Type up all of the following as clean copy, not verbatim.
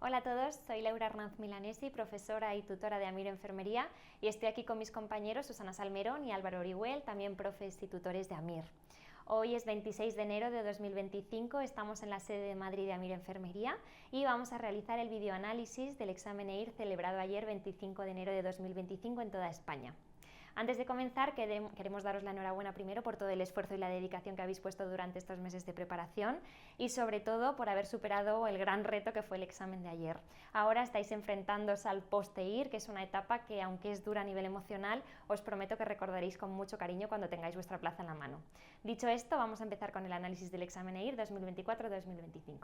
Hola a todos, soy Laura Arnaz Milanesi, profesora y tutora de AMIR Enfermería, y estoy aquí con mis compañeros Susana Salmerón y Álvaro Orihuel, también profes y tutores de AMIR. Hoy es 26 de enero de 2025, estamos en la sede de Madrid de AMIR Enfermería y vamos a realizar el videoanálisis del examen EIR celebrado ayer 25 de enero de 2025 en toda España. Antes de comenzar, queremos daros la enhorabuena primero por todo el esfuerzo y la dedicación que habéis puesto durante estos meses de preparación y sobre todo por haber superado el gran reto que fue el examen de ayer. Ahora estáis enfrentándoos al post-EIR, que es una etapa que, aunque es dura a nivel emocional, os prometo que recordaréis con mucho cariño cuando tengáis vuestra plaza en la mano. Dicho esto, vamos a empezar con el análisis del examen EIR 2024-2025.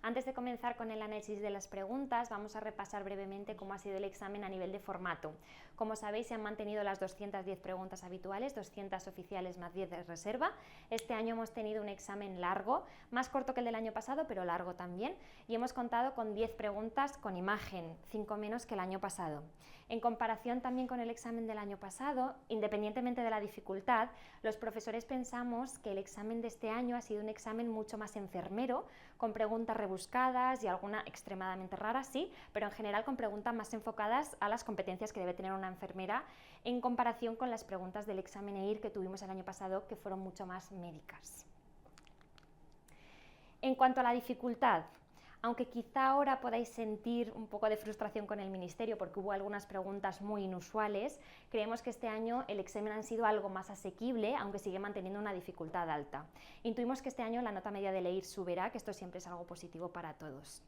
Antes de comenzar con el análisis de las preguntas, vamos a repasar brevemente cómo ha sido el examen a nivel de formato. Como sabéis, se han mantenido las 210 preguntas habituales, 200 oficiales más 10 de reserva. Este año hemos tenido un examen largo, más corto que el del año pasado, pero largo también, y hemos contado con 10 preguntas con imagen, 5 menos que el año pasado. En comparación también con el examen del año pasado, independientemente de la dificultad, los profesores pensamos que el examen de este año ha sido un examen mucho más enfermero, con preguntas rebuscadas y alguna extremadamente rara, sí, pero en general con preguntas más enfocadas a las competencias que debe tener una enfermera en comparación con las preguntas del examen EIR que tuvimos el año pasado, que fueron mucho más médicas. En cuanto a la dificultad, aunque quizá ahora podáis sentir un poco de frustración con el Ministerio porque hubo algunas preguntas muy inusuales, creemos que este año el examen ha sido algo más asequible, aunque sigue manteniendo una dificultad alta. Intuimos que este año la nota media del EIR subirá, que esto siempre es algo positivo para todos.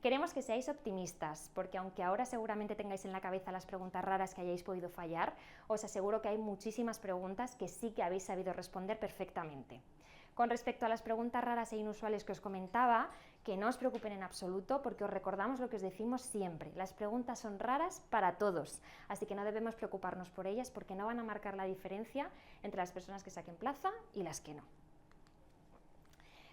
Queremos que seáis optimistas, porque aunque ahora seguramente tengáis en la cabeza las preguntas raras que hayáis podido fallar, os aseguro que hay muchísimas preguntas que sí que habéis sabido responder perfectamente. Con respecto a las preguntas raras e inusuales que os comentaba, que no os preocupen en absoluto porque os recordamos lo que os decimos siempre, las preguntas son raras para todos, así que no debemos preocuparnos por ellas porque no van a marcar la diferencia entre las personas que saquen plaza y las que no.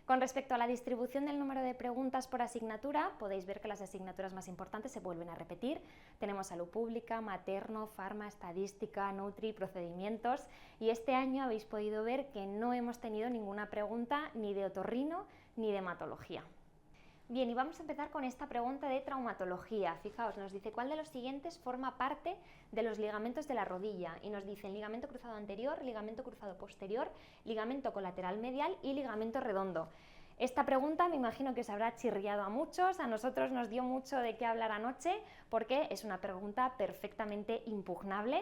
Con respecto a la distribución del número de preguntas por asignatura, podéis ver que las asignaturas más importantes se vuelven a repetir. Tenemos salud pública, materno, farma, estadística, nutri, procedimientos, y este año habéis podido ver que no hemos tenido ninguna pregunta ni de otorrino ni de hematología. Bien, y vamos a empezar con esta pregunta de traumatología. Fijaos, nos dice cuál de los siguientes forma parte de los ligamentos de la rodilla y nos dicen ligamento cruzado anterior, ligamento cruzado posterior, ligamento colateral medial y ligamento redondo. Esta pregunta me imagino que os habrá chirriado a muchos, a nosotros nos dio mucho de qué hablar anoche porque es una pregunta perfectamente impugnable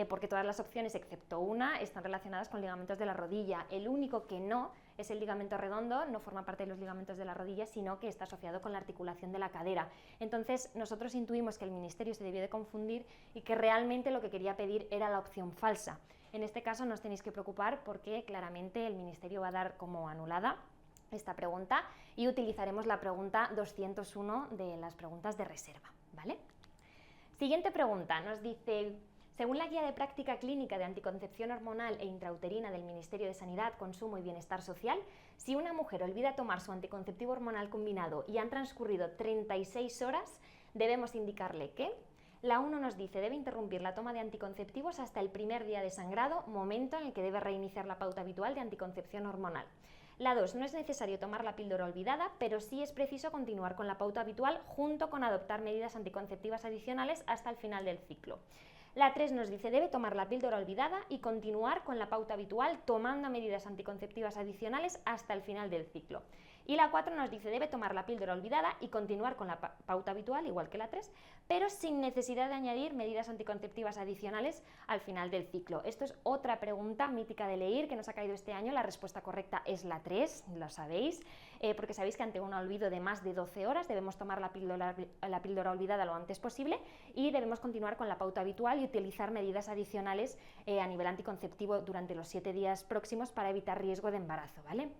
porque todas las opciones excepto una están relacionadas con ligamentos de la rodilla. El único que no es el ligamento redondo, no forma parte de los ligamentos de la rodilla, sino que está asociado con la articulación de la cadera. Entonces nosotros intuimos que el Ministerio se debió de confundir y que realmente lo que quería pedir era la opción falsa. En este caso no os tenéis que preocupar porque claramente el Ministerio va a dar como anulada esta pregunta y utilizaremos la pregunta 201 de las preguntas de reserva, ¿vale? Siguiente pregunta, nos dice, según la guía de práctica clínica de anticoncepción hormonal e intrauterina del Ministerio de Sanidad, Consumo y Bienestar Social, si una mujer olvida tomar su anticonceptivo hormonal combinado y han transcurrido 36 horas, debemos indicarle que la 1 nos dice debe interrumpir la toma de anticonceptivos hasta el primer día de sangrado, momento en el que debe reiniciar la pauta habitual de anticoncepción hormonal. La 2, no es necesario tomar la píldora olvidada, pero sí es preciso continuar con la pauta habitual junto con adoptar medidas anticonceptivas adicionales hasta el final del ciclo. La 3 nos dice debe tomar la píldora olvidada y continuar con la pauta habitual tomando medidas anticonceptivas adicionales hasta el final del ciclo. Y la 4 nos dice debe tomar la píldora olvidada y continuar con la pauta habitual, igual que la 3, pero sin necesidad de añadir medidas anticonceptivas adicionales al final del ciclo. Esto es otra pregunta mítica de EIR que nos ha caído este año. La respuesta correcta es la 3, lo sabéis, porque sabéis que ante un olvido de más de 12 horas debemos tomar la píldora olvidada lo antes posible y debemos continuar con la pauta habitual y utilizar medidas adicionales a nivel anticonceptivo durante los 7 días próximos para evitar riesgo de embarazo, ¿vale?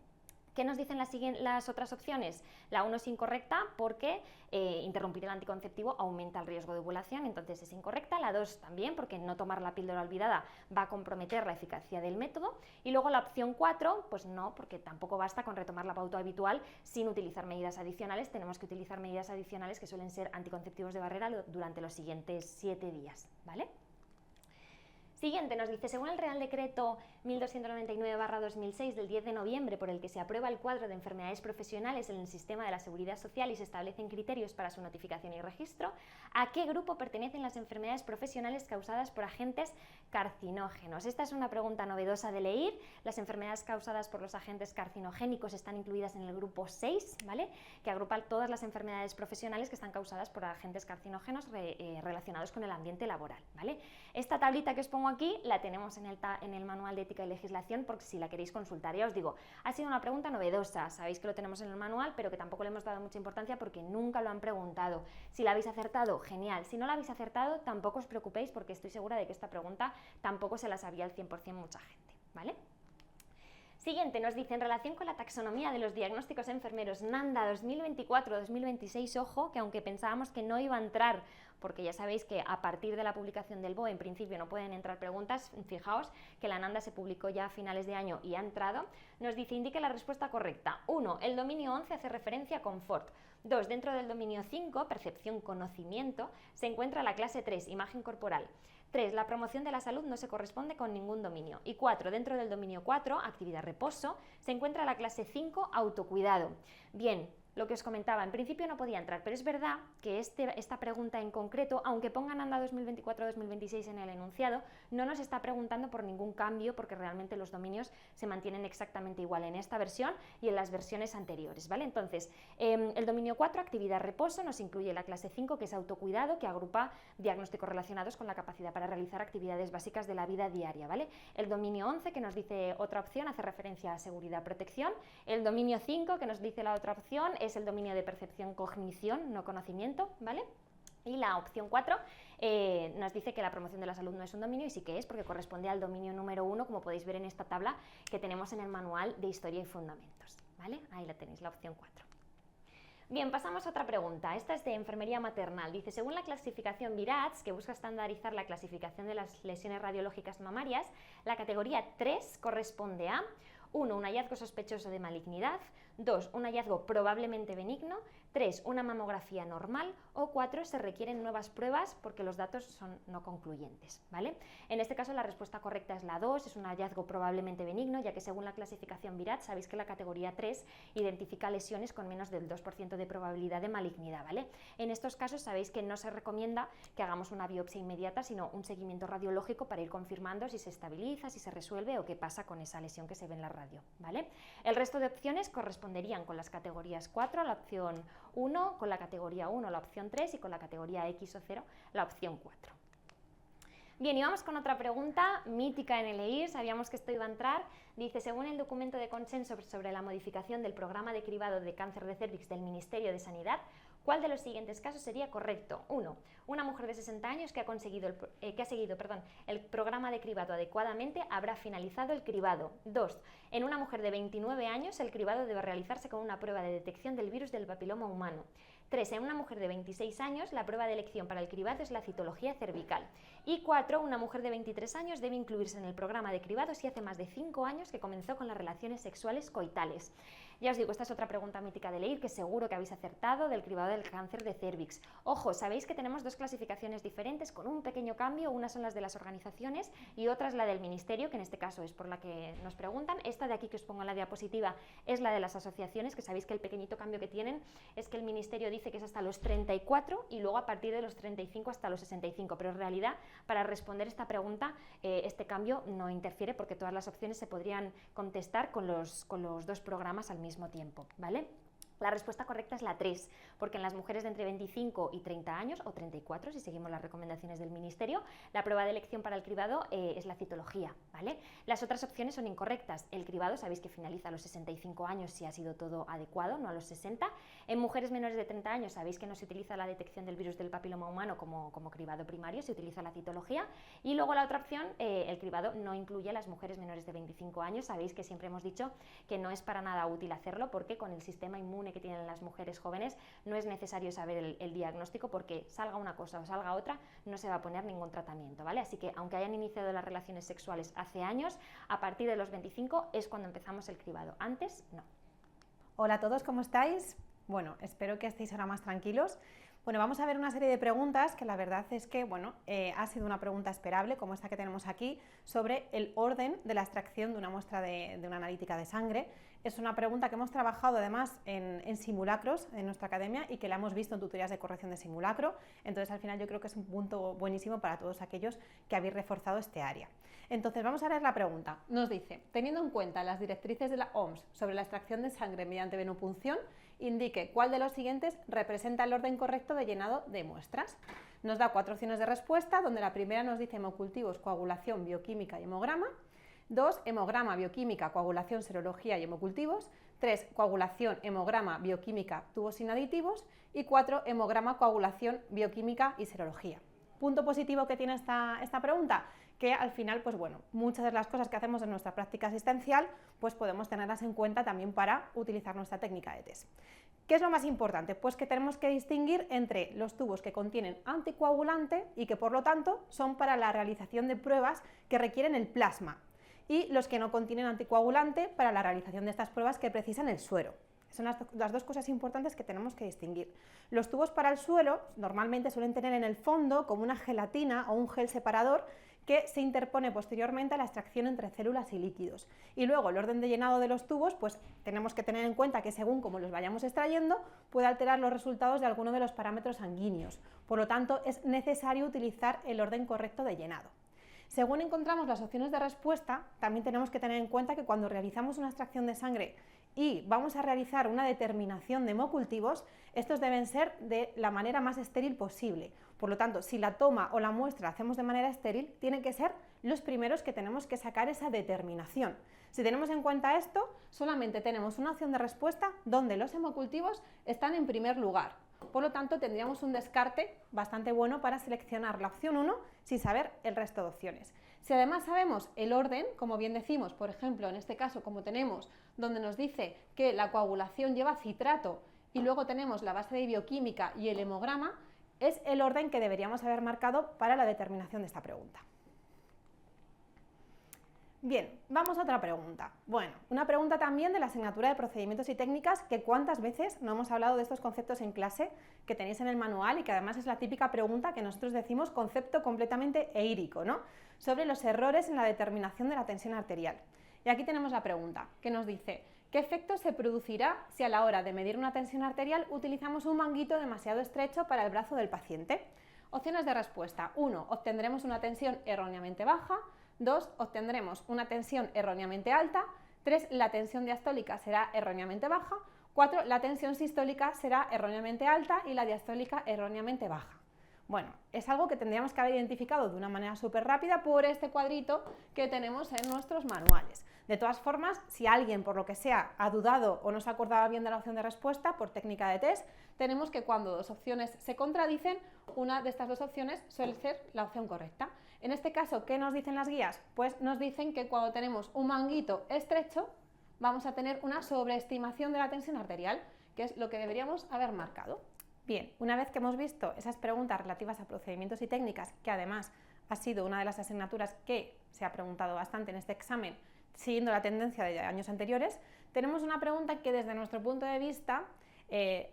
¿Qué nos dicen las otras opciones? La 1 es incorrecta porque interrumpir el anticonceptivo aumenta el riesgo de ovulación, entonces es incorrecta. La 2 también porque no tomar la píldora olvidada va a comprometer la eficacia del método. Y luego la opción 4, pues no, porque tampoco basta con retomar la pauta habitual sin utilizar medidas adicionales. Tenemos que utilizar medidas adicionales que suelen ser anticonceptivos de barrera durante los siguientes 7 días, ¿vale? Siguiente, nos dice, según el Real Decreto 1299/2006 del 10 de noviembre, por el que se aprueba el cuadro de enfermedades profesionales en el sistema de la Seguridad Social y se establecen criterios para su notificación y registro, ¿a qué grupo pertenecen las enfermedades profesionales causadas por agentes carcinógenos? Esta es una pregunta novedosa de leer. Las enfermedades causadas por los agentes carcinogénicos están incluidas en el grupo 6, ¿vale? Que agrupa todas las enfermedades profesionales que están causadas por agentes carcinógenos relacionados con el ambiente laboral, ¿vale? Esta tablita que os pongo aquí la tenemos en el manual de ética y legislación, porque si la queréis consultar, ya os digo, ha sido una pregunta novedosa, sabéis que lo tenemos en el manual, pero que tampoco le hemos dado mucha importancia porque nunca lo han preguntado. Si la habéis acertado, genial; si no la habéis acertado, tampoco os preocupéis, porque estoy segura de que esta pregunta tampoco se la sabía al 100% mucha gente, ¿vale? Siguiente, nos dice, en relación con la taxonomía de los diagnósticos enfermeros NANDA 2024-2026, ojo, que aunque pensábamos que no iba a entrar, porque ya sabéis que a partir de la publicación del BOE en principio no pueden entrar preguntas, fijaos que la NANDA se publicó ya a finales de año y ha entrado, nos dice, indique la respuesta correcta. 1. El dominio 11 hace referencia a confort. 2. Dentro del dominio 5, percepción, conocimiento, se encuentra la clase 3, imagen corporal. 3. La promoción de la salud no se corresponde con ningún dominio. Y 4. Dentro del dominio 4, actividad reposo, se encuentra la clase 5, autocuidado. Bien, lo que os comentaba, en principio no podía entrar, pero es verdad que esta pregunta en concreto, aunque pongan ANDA 2024-2026 en el enunciado, no nos está preguntando por ningún cambio, porque realmente los dominios se mantienen exactamente igual en esta versión y en las versiones anteriores, ¿vale? Entonces, el dominio 4, actividad reposo, nos incluye la clase 5, que es autocuidado, que agrupa diagnósticos relacionados con la capacidad para realizar actividades básicas de la vida diaria, ¿vale? El dominio 11, que nos dice otra opción, hace referencia a seguridad, protección. El dominio 5, que nos dice la otra opción, es el dominio de percepción, cognición, no conocimiento, ¿vale? Y la opción 4 nos dice que la promoción de la salud no es un dominio, y sí que es, porque corresponde al dominio número 1, como podéis ver en esta tabla que tenemos en el manual de Historia y Fundamentos, ¿vale? Ahí la tenéis, la opción 4. Bien, pasamos a otra pregunta. Esta es de enfermería maternal. Dice, según la clasificación VIRATS, que busca estandarizar la clasificación de las lesiones radiológicas mamarias, la categoría 3 corresponde a 1. Un hallazgo sospechoso de malignidad. 2. Un hallazgo probablemente benigno. 3. Una mamografía normal. O 4. Se requieren nuevas pruebas porque los datos son no concluyentes, ¿vale? En este caso la respuesta correcta es la 2. Es un hallazgo probablemente benigno, ya que según la clasificación VIRAT sabéis que la categoría 3 identifica lesiones con menos del 2% de probabilidad de malignidad, ¿vale? En estos casos sabéis que no se recomienda que hagamos una biopsia inmediata, sino un seguimiento radiológico para ir confirmando si se estabiliza, si se resuelve o qué pasa con esa lesión que se ve en la radio, ¿vale? El resto de opciones corresponderían con las categorías 4, la opción 1, con la categoría 1, la opción 3, y con la categoría X o 0, la opción 4. Bien, y vamos con otra pregunta mítica en el EIR, sabíamos que esto iba a entrar. Dice, según el documento de consenso sobre la modificación del programa de cribado de cáncer de cérvix del Ministerio de Sanidad, ¿cuál de los siguientes casos sería correcto? 1. Una mujer de 60 años que ha seguido el programa de cribado adecuadamente habrá finalizado el cribado. 2. En una mujer de 29 años el cribado debe realizarse con una prueba de detección del virus del papiloma humano. 3. En una mujer de 26 años la prueba de elección para el cribado es la citología cervical. Y 4. Una mujer de 23 años debe incluirse en el programa de cribado si hace más de 5 años que comenzó con las relaciones sexuales coitales. Ya os digo, esta es otra pregunta mítica de leer que seguro que habéis acertado, del cribado del cáncer de cérvix. Ojo, sabéis que tenemos dos clasificaciones diferentes con un pequeño cambio, unas son las de las organizaciones y otra es la del ministerio, que en este caso es por la que nos preguntan. Esta de aquí que os pongo en la diapositiva es la de las asociaciones, que sabéis que el pequeñito cambio que tienen es que el ministerio dice que es hasta los 34 y luego a partir de los 35 hasta los 65, pero en realidad para responder esta pregunta este cambio no interfiere porque todas las opciones se podrían contestar con los dos programas al mismo tiempo, ¿vale? La respuesta correcta es la 3, porque en las mujeres de entre 25 y 30 años, o 34, si seguimos las recomendaciones del Ministerio, la prueba de elección para el cribado es la citología, ¿vale? Las otras opciones son incorrectas. El cribado, sabéis que finaliza a los 65 años si ha sido todo adecuado, no a los 60. En mujeres menores de 30 años, sabéis que no se utiliza la detección del virus del papiloma humano como cribado primario, se utiliza la citología. Y luego la otra opción, el cribado no incluye a las mujeres menores de 25 años. Sabéis que siempre hemos dicho que no es para nada útil hacerlo porque con el sistema inmune que tienen las mujeres jóvenes no es necesario saber el diagnóstico porque salga una cosa o salga otra no se va a poner ningún tratamiento, ¿vale? Así que aunque hayan iniciado las relaciones sexuales hace años, a partir de los 25 es cuando empezamos el cribado, antes no. Hola a todos, ¿cómo estáis? Bueno, espero que estéis ahora más tranquilos Bueno, vamos a ver una serie de preguntas que la verdad es que, bueno, ha sido una pregunta esperable, como esta que tenemos aquí, sobre el orden de la extracción de una muestra de una analítica de sangre. Es una pregunta que hemos trabajado además en simulacros en nuestra academia y que la hemos visto en tutorías de corrección de simulacro, entonces al final yo creo que es un punto buenísimo para todos aquellos que habéis reforzado este área. Entonces vamos a leer la pregunta. Nos dice, teniendo en cuenta las directrices de la OMS sobre la extracción de sangre mediante venopunción, indique cuál de los siguientes representa el orden correcto de llenado de muestras. Nos da 4 opciones de respuesta, donde la primera nos dice hemocultivos, coagulación, bioquímica y hemograma. 2, hemograma, bioquímica, coagulación, serología y hemocultivos. 3, coagulación, hemograma, bioquímica, tubos sin aditivos. Y 4, hemograma, coagulación, bioquímica y serología. Punto positivo que tiene esta pregunta, que al final, pues bueno, muchas de las cosas que hacemos en nuestra práctica asistencial, pues podemos tenerlas en cuenta también para utilizar nuestra técnica de test. ¿Qué es lo más importante? Pues que tenemos que distinguir entre los tubos que contienen anticoagulante y que por lo tanto son para la realización de pruebas que requieren el plasma, y los que no contienen anticoagulante para la realización de estas pruebas que precisan el suero. Son las dos cosas importantes que tenemos que distinguir. Los tubos para el suero normalmente suelen tener en el fondo como una gelatina o un gel separador que se interpone posteriormente a la extracción entre células y líquidos. Y luego el orden de llenado de los tubos, pues tenemos que tener en cuenta que según como los vayamos extrayendo, puede alterar los resultados de alguno de los parámetros sanguíneos. Por lo tanto, es necesario utilizar el orden correcto de llenado. Según encontramos las opciones de respuesta, también tenemos que tener en cuenta que cuando realizamos una extracción de sangre y vamos a realizar una determinación de hemocultivos, estos deben ser de la manera más estéril posible. Por lo tanto, si la toma o la muestra hacemos de manera estéril, tienen que ser los primeros que tenemos que sacar esa determinación. Si tenemos en cuenta esto, solamente tenemos una opción de respuesta donde los hemocultivos están en primer lugar. Por lo tanto, tendríamos un descarte bastante bueno para seleccionar la opción 1 sin saber el resto de opciones. Si además sabemos el orden, como bien decimos, por ejemplo, en este caso, como tenemos, donde nos dice que la coagulación lleva citrato y luego tenemos la base de bioquímica y el hemograma, es el orden que deberíamos haber marcado para la determinación de esta pregunta. Bien, vamos a otra pregunta. Bueno, una pregunta también de la asignatura de procedimientos y técnicas, que cuántas veces no hemos hablado de estos conceptos en clase que tenéis en el manual y que además es la típica pregunta que nosotros decimos concepto completamente eírico, ¿no? Sobre los errores en la determinación de la tensión arterial. Y aquí tenemos la pregunta, que nos dice, ¿qué efecto se producirá si a la hora de medir una tensión arterial utilizamos un manguito demasiado estrecho para el brazo del paciente? Opciones de respuesta. 1. Obtendremos una tensión erróneamente baja. 2. Obtendremos una tensión erróneamente alta. 3. La tensión diastólica será erróneamente baja. 4. La tensión sistólica será erróneamente alta y la diastólica erróneamente baja. Bueno, es algo que tendríamos que haber identificado de una manera súper rápida por este cuadrito que tenemos en nuestros manuales. De todas formas, si alguien por lo que sea ha dudado o no se acordaba bien de la opción de respuesta por técnica de test, tenemos que cuando dos opciones se contradicen, una de estas dos opciones suele ser la opción correcta. En este caso, ¿qué nos dicen las guías? Pues nos dicen que cuando tenemos un manguito estrecho, vamos a tener una sobreestimación de la tensión arterial, que es lo que deberíamos haber marcado. Bien, una vez que hemos visto esas preguntas relativas a procedimientos y técnicas, que además ha sido una de las asignaturas que se ha preguntado bastante en este examen, siguiendo la tendencia de años anteriores, tenemos una pregunta que desde nuestro punto de vista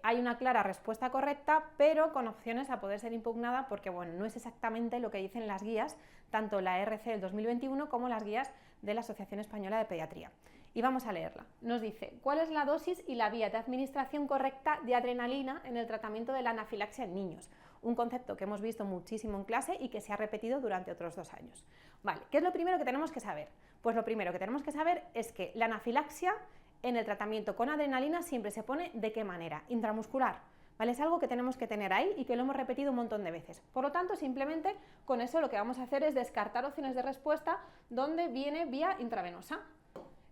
hay una clara respuesta correcta, pero con opciones a poder ser impugnada porque bueno, no es exactamente lo que dicen las guías, tanto la RC del 2021 como las guías de la Asociación Española de Pediatría. Y vamos a leerla. Nos dice, ¿cuál es la dosis y la vía de administración correcta de adrenalina en el tratamiento de la anafilaxia en niños? Un concepto que hemos visto muchísimo en clase y que se ha repetido durante otros 2 años. Vale, ¿qué es lo primero que tenemos que saber? Pues lo primero que tenemos que saber es que la anafilaxia en el tratamiento con adrenalina siempre se pone ¿de qué manera? Intramuscular. ¿Vale? Es algo que tenemos que tener ahí y que lo hemos repetido un montón de veces. Por lo tanto, simplemente con eso lo que vamos a hacer es descartar opciones de respuesta donde viene vía intravenosa.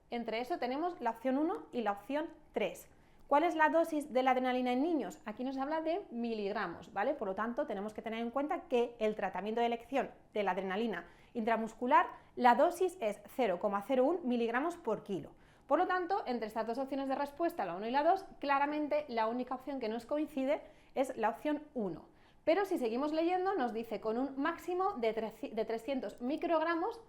Entre eso tenemos la opción 1 y la opción 3. ¿Cuál es la dosis de la adrenalina en niños? Aquí nos habla de miligramos, ¿vale? Por lo tanto, tenemos que tener en cuenta que el tratamiento de elección de la adrenalina intramuscular, la dosis es 0,01 miligramos por kilo. Por lo tanto, entre estas dos opciones de respuesta, la 1 y la 2, claramente la única opción que nos coincide es la opción 1. Pero si seguimos leyendo, nos dice con un máximo de 300 microgramos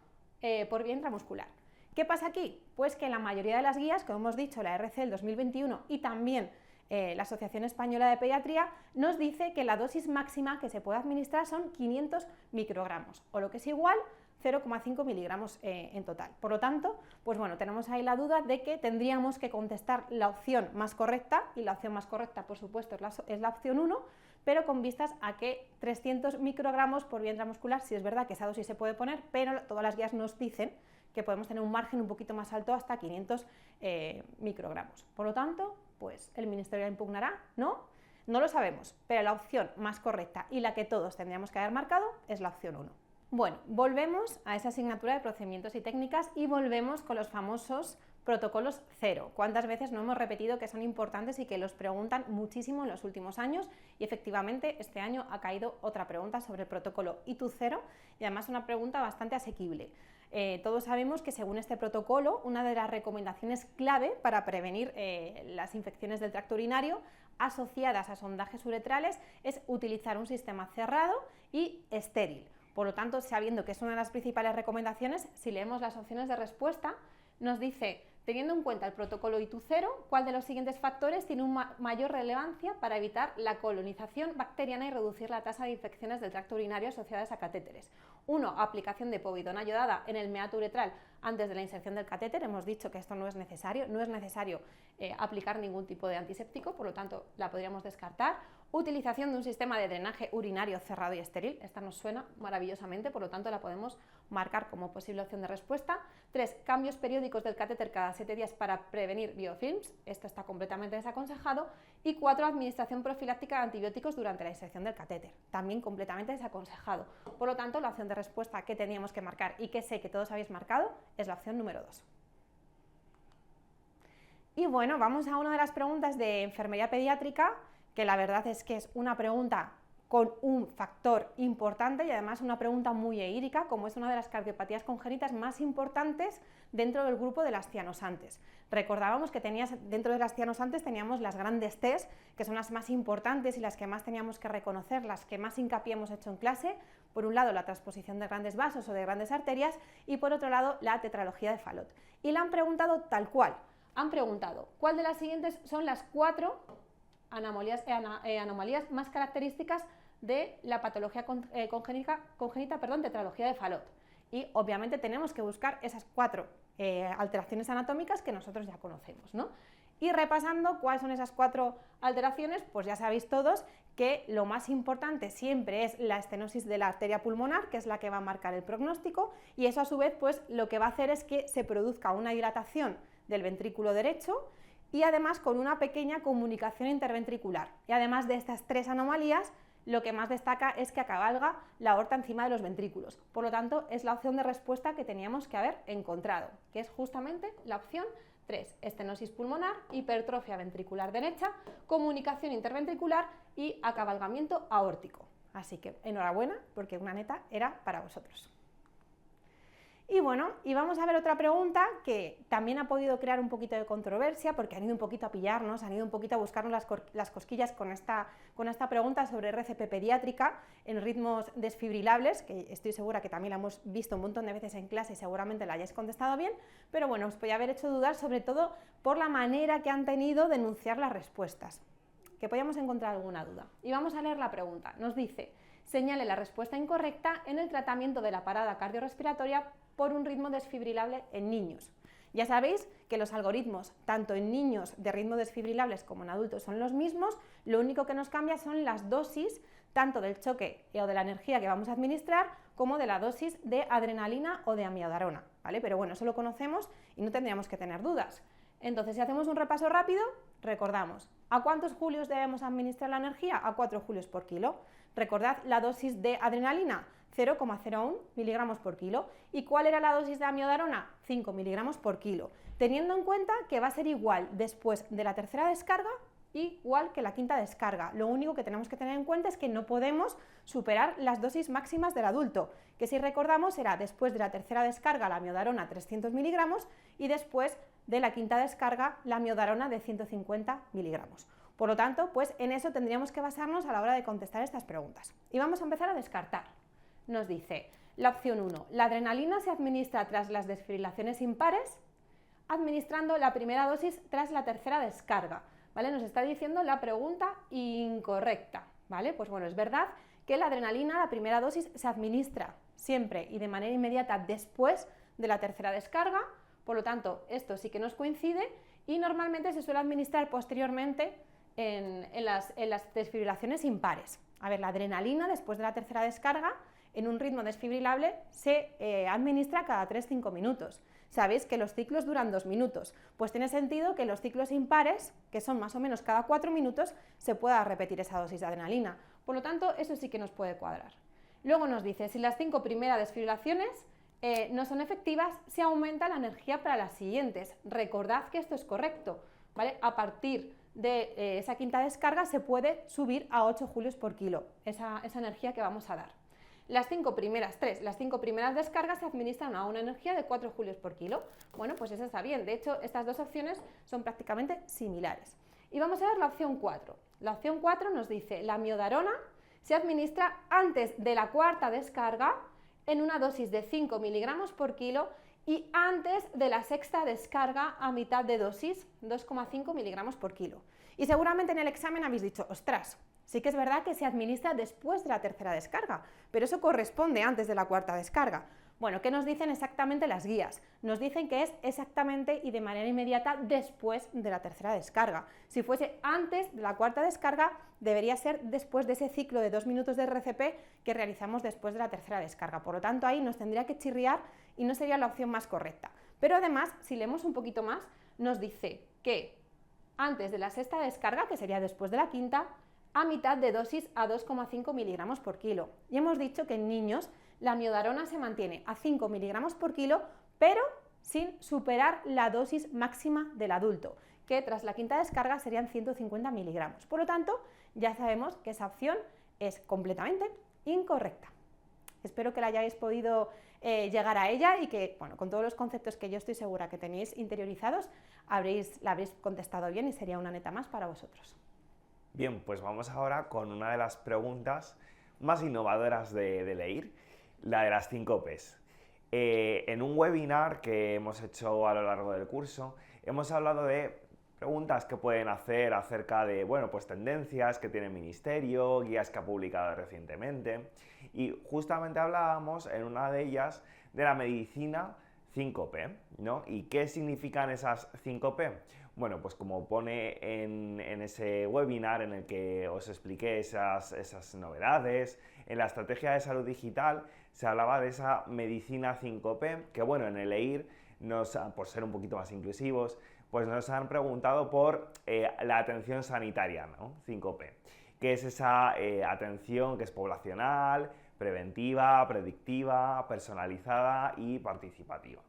por vía intramuscular. ¿Qué pasa aquí? Pues que la mayoría de las guías, como hemos dicho, la RC del 2021 y también la Asociación Española de Pediatría nos dice que la dosis máxima que se puede administrar son 500 microgramos, o lo que es igual, 0,5 miligramos en total. Por lo tanto, pues bueno, tenemos ahí la duda de que tendríamos que contestar la opción más correcta, y la opción más correcta, por supuesto, es la opción 1, pero con vistas a que 300 microgramos por vía intramuscular, sí es verdad que esa dosis se puede poner, pero todas las guías nos dicen que podemos tener un margen un poquito más alto, hasta 500 microgramos. Por lo tanto, pues el Ministerio la impugnará, ¿no? No lo sabemos, pero la opción más correcta y la que todos tendríamos que haber marcado es la opción 1. Bueno, volvemos a esa asignatura de procedimientos y técnicas y volvemos con los famosos protocolos 0. ¿Cuántas veces no hemos repetido que son importantes y que los preguntan muchísimo en los últimos años? Y efectivamente este año ha caído otra pregunta sobre el protocolo ITU0 y además una pregunta bastante asequible. Todos sabemos que según este protocolo, una de las recomendaciones clave para prevenir las infecciones del tracto urinario asociadas a sondajes uretrales es utilizar un sistema cerrado y estéril. Por lo tanto, sabiendo que es una de las principales recomendaciones, si leemos las opciones de respuesta, nos dice, teniendo en cuenta el protocolo ITU0, ¿cuál de los siguientes factores tiene una mayor relevancia para evitar la colonización bacteriana y reducir la tasa de infecciones del tracto urinario asociadas a catéteres? 1. Aplicación de povidona iodada en el meato uretral antes de la inserción del catéter. Hemos dicho que esto no es necesario aplicar ningún tipo de antiséptico, por lo tanto la podríamos descartar. Utilización de un sistema de drenaje urinario cerrado y estéril, esta nos suena maravillosamente, por lo tanto la podemos marcar como posible opción de respuesta. 3. Cambios periódicos del catéter cada 7 días para prevenir biofilms, esto está completamente desaconsejado. Y 4. Administración profiláctica de antibióticos durante la inserción del catéter, también completamente desaconsejado. Por lo tanto, la opción de respuesta que teníamos que marcar y que sé que todos habéis marcado es la opción número 2. Y bueno, vamos a una de las preguntas de enfermería pediátrica, que la verdad es que es una pregunta con un factor importante y además una pregunta muy eírica, como es una de las cardiopatías congénitas más importantes dentro del grupo de las cianosantes. Recordábamos que dentro de las cianosantes teníamos las grandes Ts, que son las más importantes y las que más teníamos que reconocer, las que más hincapié hemos hecho en clase. Por un lado, la transposición de grandes vasos o de grandes arterias, y por otro lado, la tetralogía de Fallot. Y la han preguntado tal cual. Han preguntado, ¿cuál de las siguientes son las 4 anomalías más características de la patología congénita, tetralogía de Fallot? Y obviamente tenemos que buscar esas 4 alteraciones anatómicas que nosotros ya conocemos, ¿no? Y repasando cuáles son esas 4 alteraciones, pues ya sabéis todos que lo más importante siempre es la estenosis de la arteria pulmonar, que es la que va a marcar el pronóstico, y eso a su vez pues lo que va a hacer es que se produzca una dilatación del ventrículo derecho y además con una pequeña comunicación interventricular. Y además de estas 3 anomalías, lo que más destaca es que cabalga la aorta encima de los ventrículos. Por lo tanto, es la opción de respuesta que teníamos que haber encontrado, que es justamente la opción 3, estenosis pulmonar, hipertrofia ventricular derecha, comunicación interventricular y acabalgamiento aórtico. Así que enhorabuena, porque una neta era para vosotros. Y bueno, y vamos a ver otra pregunta que también ha podido crear un poquito de controversia, porque han ido un poquito a pillarnos, han ido un poquito a buscarnos las cosquillas con esta pregunta sobre RCP pediátrica en ritmos desfibrilables, que estoy segura que también la hemos visto un montón de veces en clase y seguramente la hayáis contestado bien, pero bueno, os podía haber hecho dudar sobre todo por la manera que han tenido de enunciar las respuestas, que podíamos encontrar alguna duda. Y vamos a leer la pregunta. Nos dice, señale la respuesta incorrecta en el tratamiento de la parada cardiorrespiratoria por un ritmo desfibrilable en niños. Ya sabéis que los algoritmos, tanto en niños de ritmo desfibrilables como en adultos, son los mismos, lo único que nos cambia son las dosis, tanto del choque o de la energía que vamos a administrar, como de la dosis de adrenalina o de amiodarona, ¿vale? Pero bueno, eso lo conocemos y no tendríamos que tener dudas. Entonces, si hacemos un repaso rápido, recordamos, ¿a cuántos julios debemos administrar la energía? A 4 julios por kilo. Recordad la dosis de adrenalina, 0,01 miligramos por kilo. ¿Y cuál era la dosis de amiodarona? 5 miligramos por kilo. Teniendo en cuenta que va a ser igual después de la tercera descarga, igual que la quinta descarga. Lo único que tenemos que tener en cuenta es que no podemos superar las dosis máximas del adulto, que si recordamos era después de la tercera descarga la amiodarona 300 miligramos y después de la quinta descarga la amiodarona de 150 miligramos. Por lo tanto, pues en eso tendríamos que basarnos a la hora de contestar estas preguntas. Y vamos a empezar a descartar. Nos dice la opción 1, la adrenalina se administra tras las desfibrilaciones impares, administrando la primera dosis tras la tercera descarga. ¿vale? Nos está diciendo la pregunta incorrecta, ¿vale? Pues bueno, es verdad que la adrenalina, la primera dosis, se administra siempre y de manera inmediata después de la tercera descarga, por lo tanto, esto sí que nos coincide y normalmente se suele administrar posteriormente en las desfibrilaciones impares. A ver, la adrenalina después de la tercera descarga en un ritmo desfibrilable se administra cada 3-5 minutos. Sabéis que los ciclos duran 2 minutos, pues tiene sentido que los ciclos impares, que son más o menos cada 4 minutos, se pueda repetir esa dosis de adrenalina. Por lo tanto, eso sí que nos puede cuadrar. Luego nos dice, si las 5 primeras desfibrilaciones no son efectivas, se aumenta la energía para las siguientes. Recordad que esto es correcto, ¿vale? A partir de esa quinta descarga se puede subir a 8 julios por kilo, esa energía que vamos a dar. Las 5 primeras descargas se administran a una energía de 4 julios por kilo. Bueno, pues eso está bien. De hecho, estas dos opciones son prácticamente similares. Y vamos a ver la opción 4. La opción 4 nos dice, la miodarona se administra antes de la cuarta descarga en una dosis de 5 miligramos por kilo y antes de la sexta descarga a mitad de dosis, 2,5 miligramos por kilo. Y seguramente en el examen habéis dicho, ostras, sí que es verdad que se administra después de la tercera descarga, pero eso corresponde antes de la cuarta descarga. Bueno, ¿qué nos dicen exactamente las guías? Nos dicen que es exactamente y de manera inmediata después de la tercera descarga. Si fuese antes de la cuarta descarga, debería ser después de ese ciclo de 2 minutos de RCP que realizamos después de la tercera descarga. Por lo tanto, ahí nos tendría que chirriar y no sería la opción más correcta. Pero además, si leemos un poquito más, nos dice que antes de la sexta descarga, que sería después de la quinta, a mitad de dosis a 2,5 miligramos por kilo. Y hemos dicho que en niños la miodarona se mantiene a 5 miligramos por kilo, pero sin superar la dosis máxima del adulto, que tras la quinta descarga serían 150 miligramos. Por lo tanto, ya sabemos que esa opción es completamente incorrecta. Espero que la hayáis podido llegar a ella y que, bueno, con todos los conceptos que yo estoy segura que tenéis interiorizados, la habréis contestado bien y sería una neta más para vosotros. Bien, pues vamos ahora con una de las preguntas más innovadoras de LEIR, la de las 5 Ps. En un webinar que hemos hecho a lo largo del curso, hemos hablado de preguntas que pueden hacer acerca de, bueno, pues tendencias que tiene el Ministerio, guías que ha publicado recientemente, y justamente hablábamos en una de ellas de la medicina 5P, ¿no? ¿Y qué significan esas 5P? Bueno, pues como pone en ese webinar en el que os expliqué esas novedades, en la estrategia de salud digital se hablaba de esa medicina 5P, que bueno, en el EIR, por ser un poquito más inclusivos, pues nos han preguntado por la atención sanitaria, ¿no? 5P, que es esa atención que es poblacional, preventiva, predictiva, personalizada y participativa.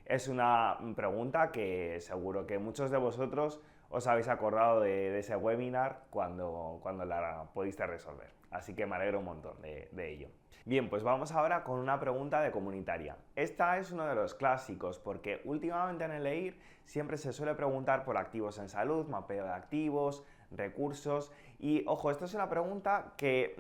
Es una pregunta que seguro que muchos de vosotros os habéis acordado de ese webinar cuando la pudiste resolver. Así que me alegro un montón de ello. Bien, pues vamos ahora con una pregunta de comunitaria. Esta es uno de los clásicos porque últimamente en el EIR siempre se suele preguntar por activos en salud, mapeo de activos, recursos y, ojo, esto es una pregunta que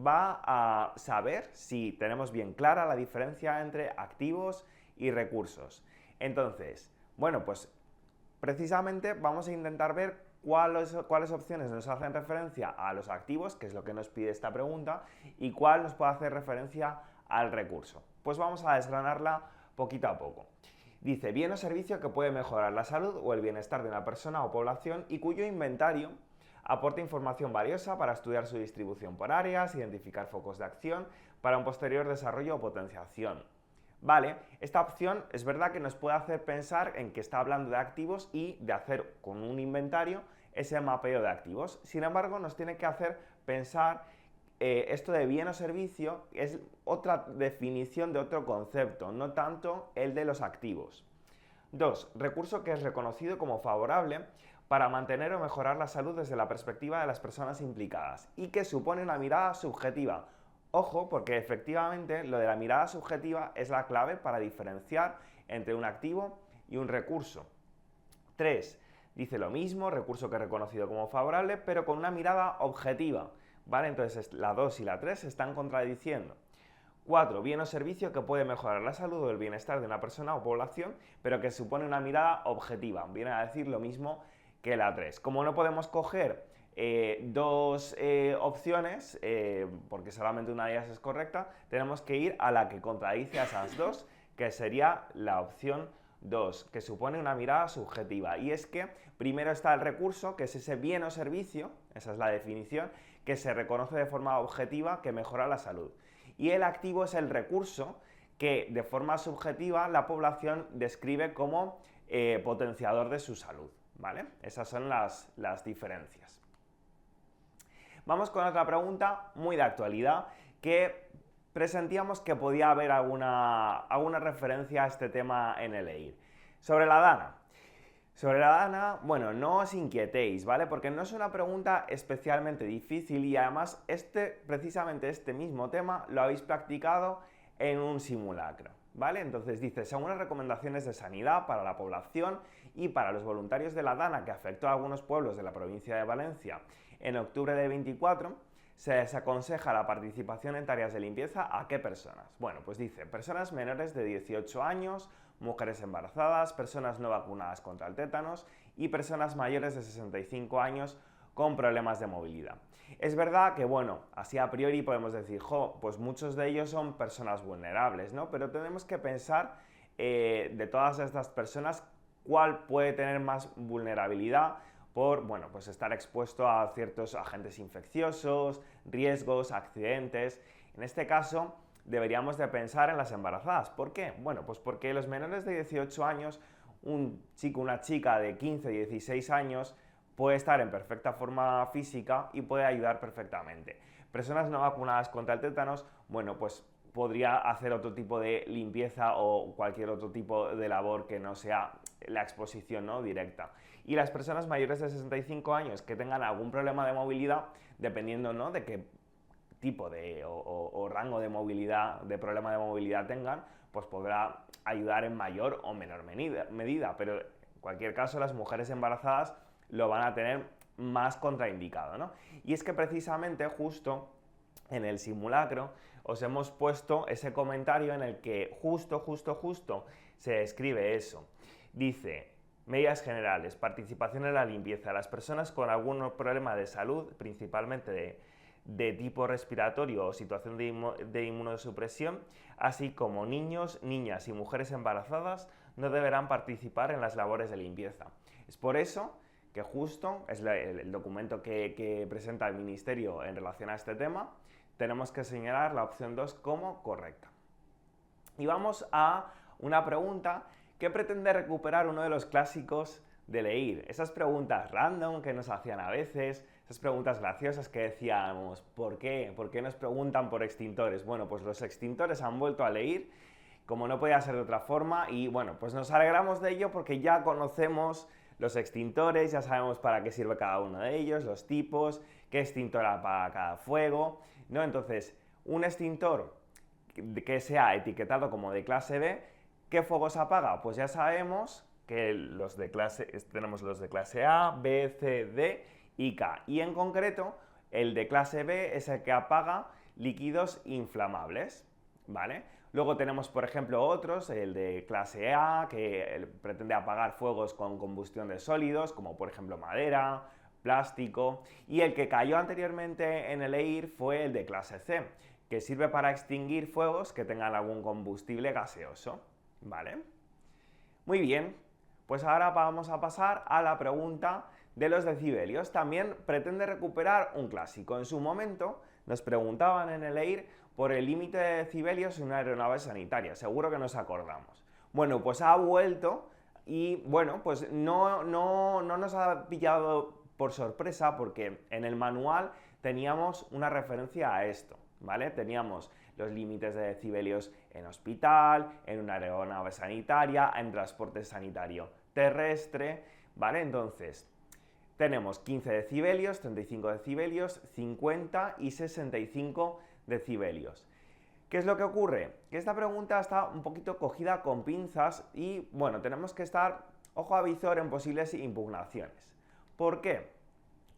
va a saber si tenemos bien clara la diferencia entre activos y recursos. Entonces, bueno, pues precisamente vamos a intentar ver cuáles opciones nos hacen referencia a los activos, que es lo que nos pide esta pregunta, y cuál nos puede hacer referencia al recurso. Pues vamos a desgranarla poquito a poco. Dice, bien o servicio que puede mejorar la salud o el bienestar de una persona o población y cuyo inventario aporta información valiosa para estudiar su distribución por áreas, identificar focos de acción para un posterior desarrollo o potenciación. Vale, esta opción es verdad que nos puede hacer pensar en que está hablando de activos y de hacer con un inventario ese mapeo de activos. Sin embargo, nos tiene que hacer pensar esto de bien o servicio es otra definición de otro concepto, no tanto el de los activos. 2. Recurso que es reconocido como favorable para mantener o mejorar la salud desde la perspectiva de las personas implicadas y que supone una mirada subjetiva. Ojo, porque efectivamente lo de la mirada subjetiva es la clave para diferenciar entre un activo y un recurso. 3. Dice lo mismo, recurso que es reconocido como favorable, pero con una mirada objetiva. ¿Vale? Entonces la 2 y la 3 se están contradiciendo. 4. Bien o servicio que puede mejorar la salud o el bienestar de una persona o población, pero que supone una mirada objetiva. Viene a decir lo mismo que la 3. Como no podemos coger dos opciones, porque solamente una de ellas es correcta, tenemos que ir a la que contradice a esas dos, que sería la opción 2, que supone una mirada subjetiva. Y es que primero está el recurso, que es ese bien o servicio, esa es la definición, que se reconoce de forma objetiva que mejora la salud. Y el activo es el recurso que de forma subjetiva la población describe como potenciador de su salud, ¿vale? Esas son las diferencias. Vamos con otra pregunta muy de actualidad que presentíamos que podía haber alguna referencia a este tema en el EIR. Sobre la DANA. Sobre la DANA, bueno, no os inquietéis, ¿vale? Porque no es una pregunta especialmente difícil y además precisamente este mismo tema lo habéis practicado en un simulacro, ¿vale? Entonces dice, según las recomendaciones de sanidad para la población y para los voluntarios de la DANA que afectó a algunos pueblos de la provincia de Valencia en octubre de 24, se desaconseja la participación en tareas de limpieza ¿a qué personas? Bueno, pues dice, personas menores de 18 años, mujeres embarazadas, personas no vacunadas contra el tétanos y personas mayores de 65 años con problemas de movilidad. Es verdad que, bueno, así a priori podemos decir, pues muchos de ellos son personas vulnerables, ¿no? Pero tenemos que pensar de todas estas personas cuál puede tener más vulnerabilidad por, bueno, pues estar expuesto a ciertos agentes infecciosos, riesgos, accidentes. En este caso, deberíamos de pensar en las embarazadas. ¿Por qué? Bueno, pues porque los menores de 18 años, un chico, una chica de 15, 16 años, puede estar en perfecta forma física y puede ayudar perfectamente. Personas no vacunadas contra el tétanos, bueno, pues podría hacer otro tipo de limpieza o cualquier otro tipo de labor que no sea la exposición, ¿no?, directa. Y las personas mayores de 65 años que tengan algún problema de movilidad, dependiendo, ¿no?, de qué tipo de o rango de movilidad, de problema de movilidad tengan, pues podrá ayudar en mayor o menor medida, pero en cualquier caso las mujeres embarazadas lo van a tener más contraindicado, ¿no? Y es que precisamente justo en el simulacro os hemos puesto ese comentario en el que justo se escribe eso. Dice, medidas generales, participación en la limpieza. Las personas con algún problema de salud, principalmente de tipo respiratorio o situación de inmunosupresión, así como niños, niñas y mujeres embarazadas, no deberán participar en las labores de limpieza. Es por eso que justo es el documento que presenta el Ministerio en relación a este tema, tenemos que señalar la opción 2 como correcta. Y vamos a una pregunta que pretende recuperar uno de los clásicos de EIR. Esas preguntas random que nos hacían a veces, esas preguntas graciosas que decíamos, ¿por qué? ¿Por qué nos preguntan por extintores? Bueno, pues los extintores han vuelto a EIR, como no podía ser de otra forma, y bueno, pues nos alegramos de ello porque ya conocemos los extintores, ya sabemos para qué sirve cada uno de ellos, los tipos, qué extintor apaga cada fuego, ¿no? Entonces, un extintor que sea etiquetado como de clase B, ¿qué fuegos apaga? Pues ya sabemos que tenemos los de clase A, B, C, D y K. Y en concreto, el de clase B es el que apaga líquidos inflamables, ¿vale? Luego tenemos, por ejemplo, otros, el de clase A, que pretende apagar fuegos con combustión de sólidos, como por ejemplo madera, plástico, y el que cayó anteriormente en el EIR fue el de clase C, que sirve para extinguir fuegos que tengan algún combustible gaseoso, ¿vale? Muy bien, pues ahora vamos a pasar a la pregunta de los decibelios. También pretende recuperar un clásico. En su momento nos preguntaban en el EIR por el límite de decibelios en una aeronave sanitaria, seguro que nos acordamos. Bueno, pues ha vuelto y bueno, pues no nos ha pillado por sorpresa porque en el manual teníamos una referencia a esto, ¿vale? Teníamos los límites de decibelios en hospital, en una aeronave sanitaria, en transporte sanitario terrestre, ¿vale? Entonces, tenemos 15 decibelios, 35 decibelios, 50 y 65 decibelios. ¿Qué es lo que ocurre? Que esta pregunta está un poquito cogida con pinzas y, bueno, tenemos que estar ojo a visor en posibles impugnaciones. ¿Por qué?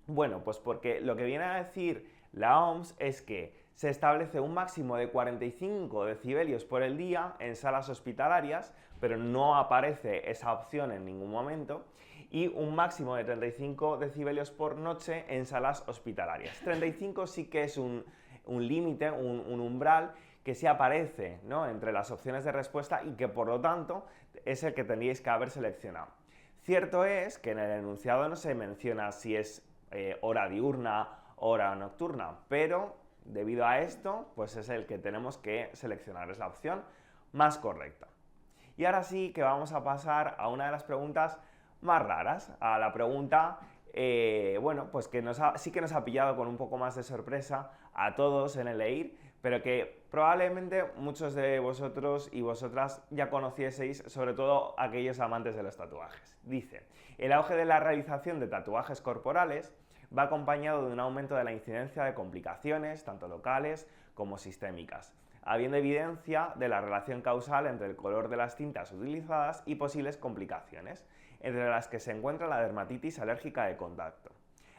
Bueno, pues porque lo que viene a decir la OMS es que se establece un máximo de 45 decibelios por el día en salas hospitalarias, pero no aparece esa opción en ningún momento, y un máximo de 35 decibelios por noche en salas hospitalarias. 35 sí que es un límite, un umbral que sí aparece, ¿no?, entre las opciones de respuesta y que por lo tanto es el que tendríais que haber seleccionado. Cierto es que en el enunciado no se menciona si es hora diurna o hora nocturna, pero debido a esto, pues es el que tenemos que seleccionar, es la opción más correcta. Y ahora sí que vamos a pasar a una de las preguntas más raras, a la pregunta, bueno, pues que sí que nos ha pillado con un poco más de sorpresa a todos en el EIR, pero que probablemente muchos de vosotros y vosotras ya conocieseis, sobre todo aquellos amantes de los tatuajes. Dice, el auge de la realización de tatuajes corporales va acompañado de un aumento de la incidencia de complicaciones, tanto locales como sistémicas, habiendo evidencia de la relación causal entre el color de las tintas utilizadas y posibles complicaciones, entre las que se encuentra la dermatitis alérgica de contacto.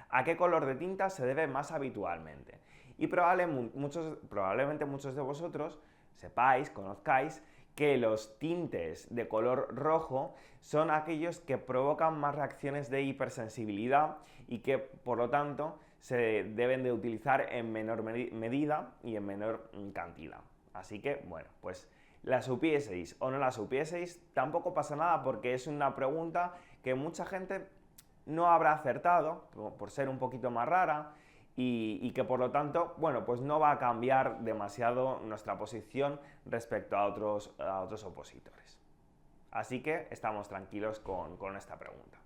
¿A qué color de tinta se debe más habitualmente? Y probablemente muchos de vosotros sepáis, conozcáis, que los tintes de color rojo son aquellos que provocan más reacciones de hipersensibilidad y que, por lo tanto, se deben de utilizar en menor medida y en menor cantidad. Así que, bueno, pues la supieseis o no la supieseis, tampoco pasa nada porque es una pregunta que mucha gente no habrá acertado por ser un poquito más rara y que por lo tanto, bueno, pues no va a cambiar demasiado nuestra posición respecto a otros opositores. Así que estamos tranquilos con esta pregunta.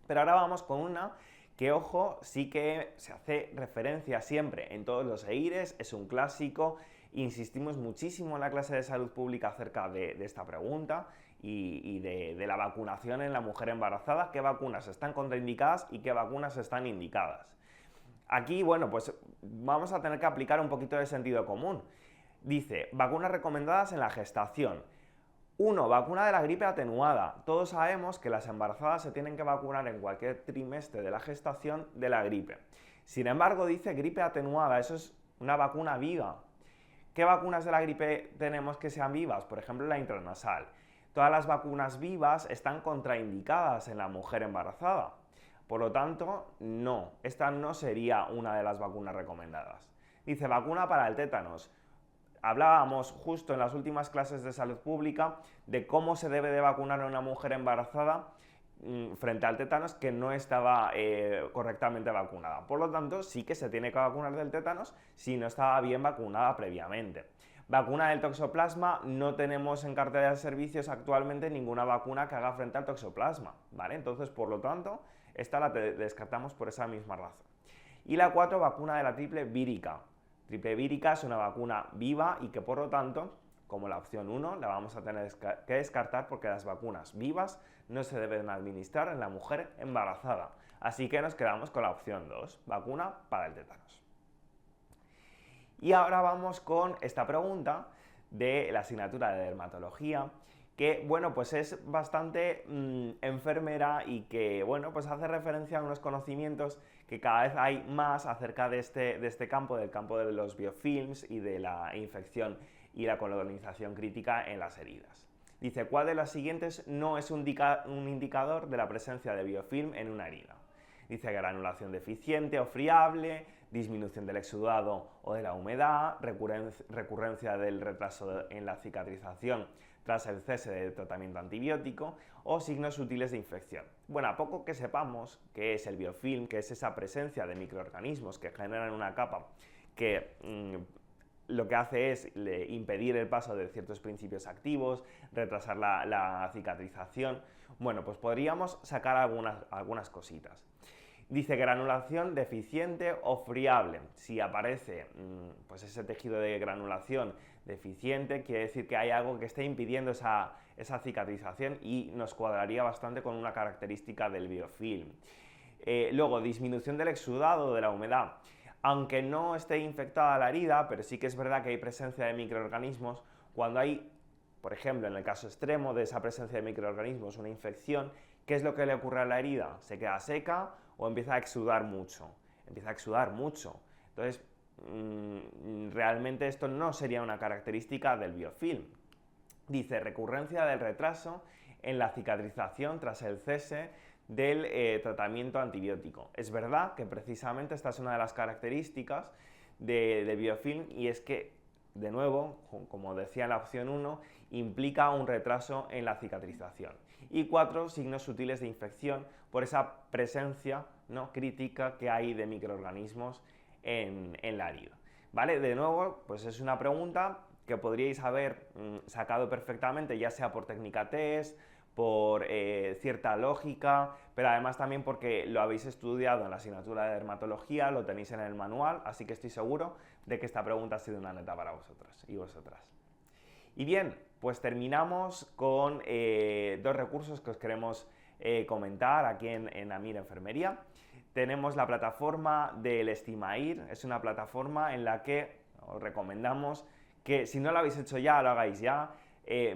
Pero ahora vamos con una que, ojo, sí que se hace referencia siempre en todos los EIRES, es un clásico. Insistimos muchísimo en la clase de salud pública acerca de esta pregunta y de la vacunación en la mujer embarazada, qué vacunas están contraindicadas y qué vacunas están indicadas. Aquí, bueno, pues vamos a tener que aplicar un poquito de sentido común. Dice, vacunas recomendadas en la gestación. 1. Vacuna de la gripe atenuada. Todos sabemos que las embarazadas se tienen que vacunar en cualquier trimestre de la gestación de la gripe. Sin embargo, dice gripe atenuada, eso es una vacuna viva. ¿Qué vacunas de la gripe tenemos que sean vivas? Por ejemplo, la intranasal. Todas las vacunas vivas están contraindicadas en la mujer embarazada. Por lo tanto, no, esta no sería una de las vacunas recomendadas. Dice, vacuna para el tétanos. Hablábamos justo en las últimas clases de salud pública de cómo se debe de vacunar a una mujer embarazada frente al tétanos que no estaba correctamente vacunada. Por lo tanto, sí que se tiene que vacunar del tétanos si no estaba bien vacunada previamente. Vacuna del toxoplasma, no tenemos en cartera de servicios actualmente ninguna vacuna que haga frente al toxoplasma, ¿vale? Entonces, por lo tanto, esta la descartamos por esa misma razón. Y la 4, vacuna de la triple vírica. Triple vírica es una vacuna viva y que, por lo tanto, como la opción 1, la vamos a tener que descartar porque las vacunas vivas no se deben administrar en la mujer embarazada. Así que nos quedamos con la opción 2, vacuna para el tétanos. Y ahora vamos con esta pregunta de la asignatura de dermatología, que, bueno, pues es bastante enfermera y que, bueno, pues hace referencia a unos conocimientos que cada vez hay más acerca de este campo, del campo de los biofilms y de la infección y la colonización crítica en las heridas. Dice, ¿cuál de los siguientes no es un indicador de la presencia de biofilm en una herida? Dice, granulación deficiente o friable, disminución del exudado o de la humedad, recurrencia del retraso en la cicatrización tras el cese del tratamiento antibiótico o signos sutiles de infección. Bueno, a poco que sepamos qué es el biofilm, que es esa presencia de microorganismos que generan una capa que lo que hace es impedir el paso de ciertos principios activos, retrasar la cicatrización, bueno, pues podríamos sacar algunas cositas. Dice granulación deficiente o friable. Si aparece pues ese tejido de granulación deficiente, quiere decir que hay algo que esté impidiendo esa cicatrización y nos cuadraría bastante con una característica del biofilm. Luego, disminución del exudado, de la humedad. Aunque no esté infectada la herida, pero sí que es verdad que hay presencia de microorganismos, cuando hay, por ejemplo, en el caso extremo de esa presencia de microorganismos, una infección, ¿qué es lo que le ocurre a la herida? ¿Se queda seca o empieza a exudar mucho? Empieza a exudar mucho. Entonces, realmente esto no sería una característica del biofilm. Dice, recurrencia del retraso en la cicatrización tras el cese del tratamiento antibiótico. Es verdad que precisamente esta es una de las características de biofilm, y es que, de nuevo, como decía en la opción 1, implica un retraso en la cicatrización. Y 4, signos sutiles de infección por esa presencia, ¿no?, crítica que hay de microorganismos en la herida. ¿Vale? De nuevo, pues es una pregunta que podríais haber sacado perfectamente, ya sea por técnica test, por cierta lógica, pero además también porque lo habéis estudiado en la asignatura de dermatología, lo tenéis en el manual, así que estoy seguro de que esta pregunta ha sido una neta para vosotros y vosotras. Y bien, pues terminamos con 2 recursos que os queremos comentar aquí en AMIR Enfermería. Tenemos la plataforma del Estimair, es una plataforma en la que os recomendamos que, si no lo habéis hecho ya, lo hagáis ya,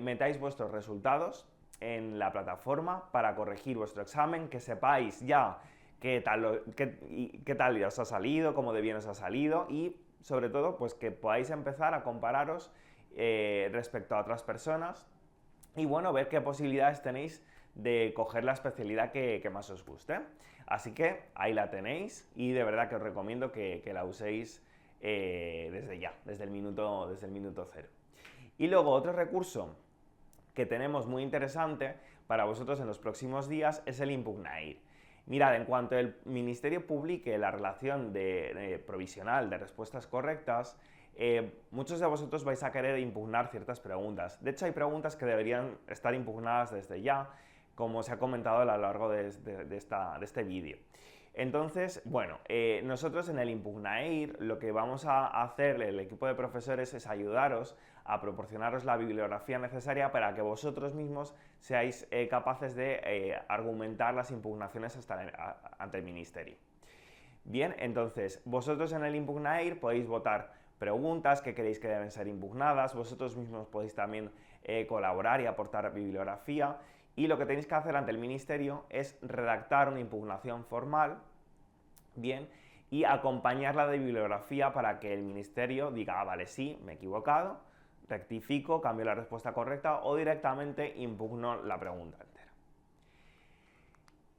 metáis vuestros resultados en la plataforma para corregir vuestro examen, que sepáis ya qué tal os ha salido, cómo de bien os ha salido, y sobre todo pues que podáis empezar a compararos respecto a otras personas y bueno, ver qué posibilidades tenéis de coger la especialidad que más os guste. Así que ahí la tenéis y de verdad que os recomiendo que la uséis desde ya, desde el minuto 0. Y luego otro recurso que tenemos muy interesante para vosotros en los próximos días es el Impugnair. Mirad, en cuanto el Ministerio publique la relación provisional de respuestas correctas, muchos de vosotros vais a querer impugnar ciertas preguntas. De hecho, hay preguntas que deberían estar impugnadas desde ya, como se ha comentado a lo largo de este vídeo. Entonces, bueno, nosotros en el Impugnair lo que vamos a hacer, el equipo de profesores, es ayudaros a proporcionaros la bibliografía necesaria para que vosotros mismos seáis capaces de argumentar las impugnaciones ante el Ministerio. Bien, entonces, vosotros en el Impugnair podéis votar preguntas que creéis que deben ser impugnadas, vosotros mismos podéis también colaborar y aportar bibliografía, y lo que tenéis que hacer ante el Ministerio es redactar una impugnación formal, bien, y acompañarla de bibliografía para que el Ministerio diga, ah, vale, sí, me he equivocado, rectifico, cambio la respuesta correcta o directamente impugno la pregunta entera.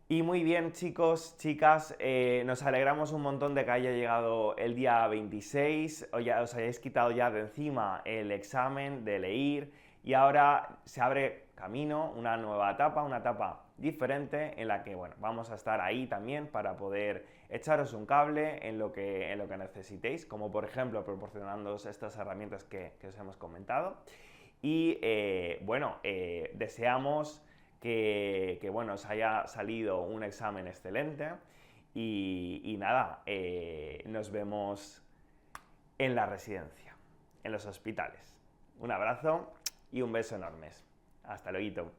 Y muy bien, chicos, chicas, nos alegramos un montón de que haya llegado el día 26, o ya os hayáis quitado ya de encima el examen de leer, y ahora se abre camino, una nueva etapa, una etapa diferente en la que, bueno, vamos a estar ahí también para poder echaros un cable en lo que necesitéis, como por ejemplo proporcionándoos estas herramientas que os hemos comentado. Y bueno, deseamos que bueno, os haya salido un examen excelente y nada, nos vemos en la residencia, en los hospitales. Un abrazo y un beso enormes. Hasta luego.